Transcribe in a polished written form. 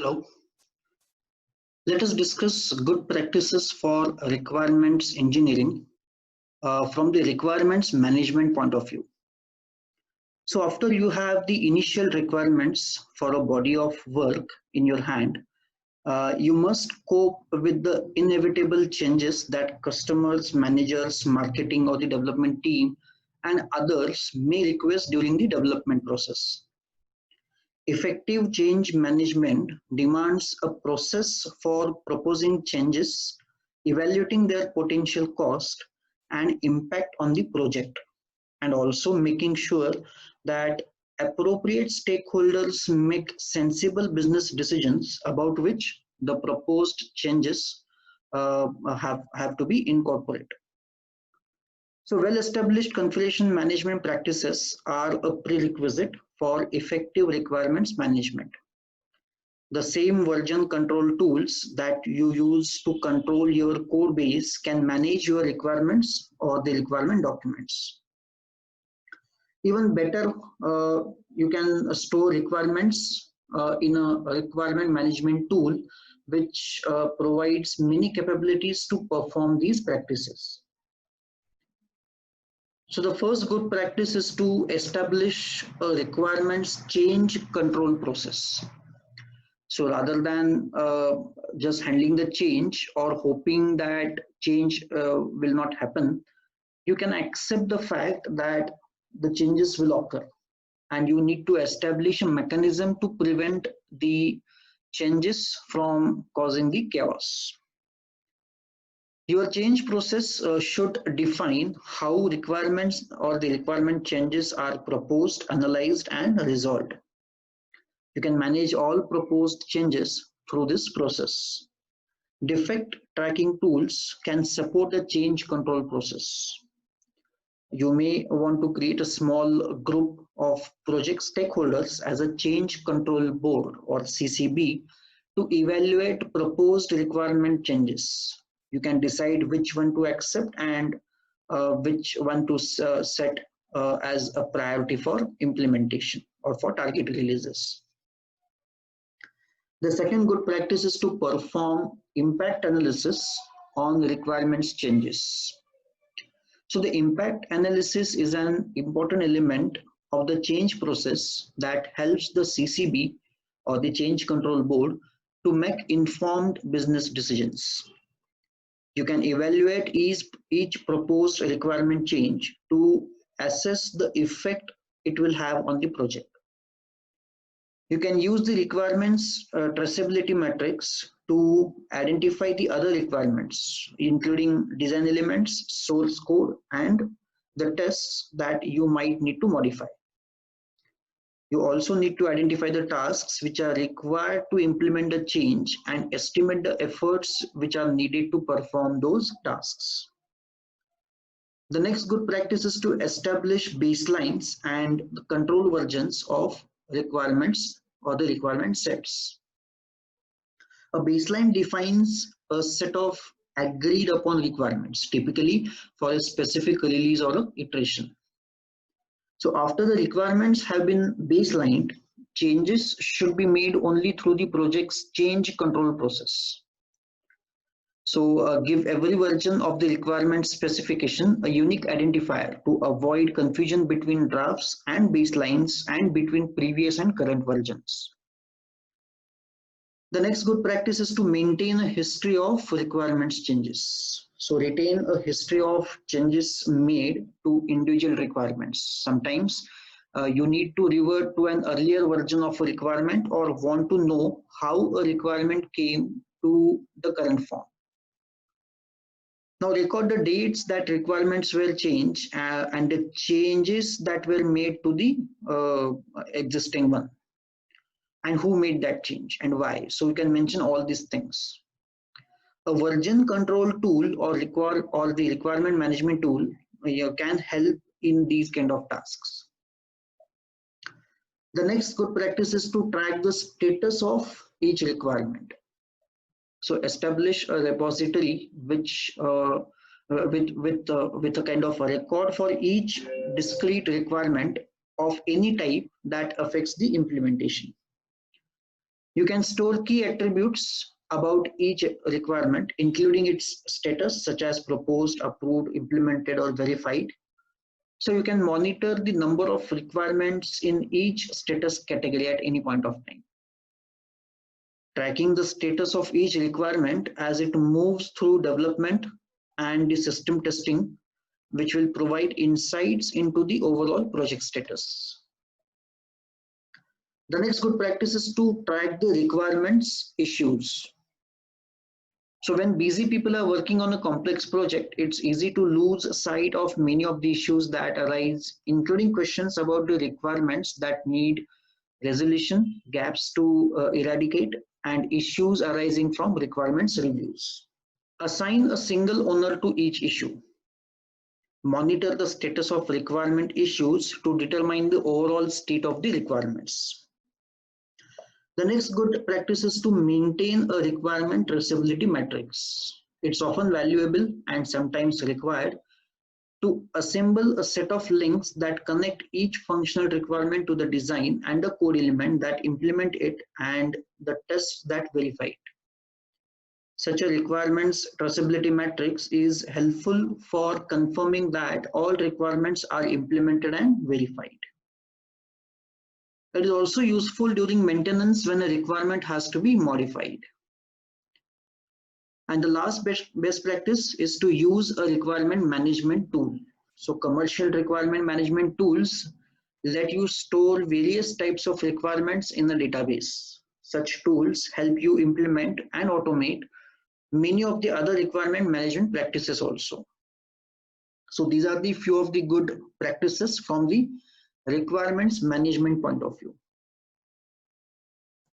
Hello. Let us discuss good practices for requirements engineering from the requirements management point of view. So after you have the initial requirements for a body of work in your hand, you must cope with the inevitable changes that customers, managers, marketing or the development team and others may request during the development process. Effective change management demands a process for proposing changes, evaluating their potential cost and impact on the project, and also making sure that appropriate stakeholders make sensible business decisions about which the proposed changes have to be incorporated. So well-established configuration management practices are a prerequisite for effective requirements management. The same version control tools that you use to control your code base can manage your requirements or the requirement documents. Even better, you can store requirements in a requirement management tool which provides many capabilities to perform these practices. So the first good practice is to establish a requirements change control process. So rather than just handling the change or hoping that change will not happen, you can accept the fact that the changes will occur and you need to establish a mechanism to prevent the changes from causing the chaos. Your change process should define how requirements or the requirement changes are proposed, analyzed, and resolved. You can manage all proposed changes through this process. Defect tracking tools can support the change control process. You may want to create a small group of project stakeholders as a change control board or CCB to evaluate proposed requirement changes. You can decide which one to accept and which one to set as a priority for implementation or for target releases. The second good practice is to perform impact analysis on requirements changes. So the impact analysis is an important element of the change process that helps the CCB or the change control board to make informed business decisions. You can evaluate each proposed requirement change to assess the effect it will have on the project. You can use the requirements traceability matrix to identify the other requirements, including design elements, source code, and the tests that you might need to modify. You also need to identify the tasks which are required to implement the change and estimate the efforts which are needed to perform those tasks. The next good practice is to establish baselines and the control versions of requirements or the requirement sets. A baseline defines a set of agreed upon requirements, typically for a specific release or an iteration. So after the requirements have been baselined, changes should be made only through the project's change control process. So give every version of the requirement specification a unique identifier to avoid confusion between drafts and baselines and between previous and current versions. The next good practice is to maintain a history of requirements changes. So retain a history of changes made to individual requirements. Sometimes you need to revert to an earlier version of a requirement or want to know how a requirement came to the current form. Now record the dates that requirements were changed and the changes that were made to the existing one, and who made that change and why. So you can mention all these things. A version control tool or the requirement management tool can help in these kind of tasks. The next good practice is to track the status of each requirement. So establish a repository which with a kind of a record for each discrete requirement of any type that affects the implementation. You can store key attributes about each requirement, including its status, such as proposed, approved, implemented, or verified. So you can monitor the number of requirements in each status category at any point of time. Tracking the status of each requirement as it moves through development and the system testing, which will provide insights into the overall project status. The next good practice is to track the requirements issues. So when busy people are working on a complex project, it's easy to lose sight of many of the issues that arise, including questions about the requirements that need resolution, gaps to eradicate, and issues arising from requirements reviews. Assign a single owner to each issue. Monitor the status of requirement issues to determine the overall state of the requirements. The next good practice is to maintain a requirement traceability matrix. It's often valuable and sometimes required to assemble a set of links that connect each functional requirement to the design and the code element that implement it and the tests that verify it. Such a requirements traceability matrix is helpful for confirming that all requirements are implemented and verified. It is also useful during maintenance when a requirement has to be modified. And the last best practice is to use a requirement management tool. So commercial requirement management tools let you store various types of requirements in a database. Such tools help you implement and automate many of the other requirement management practices also. So these are the few of the good practices from the requirements management point of view.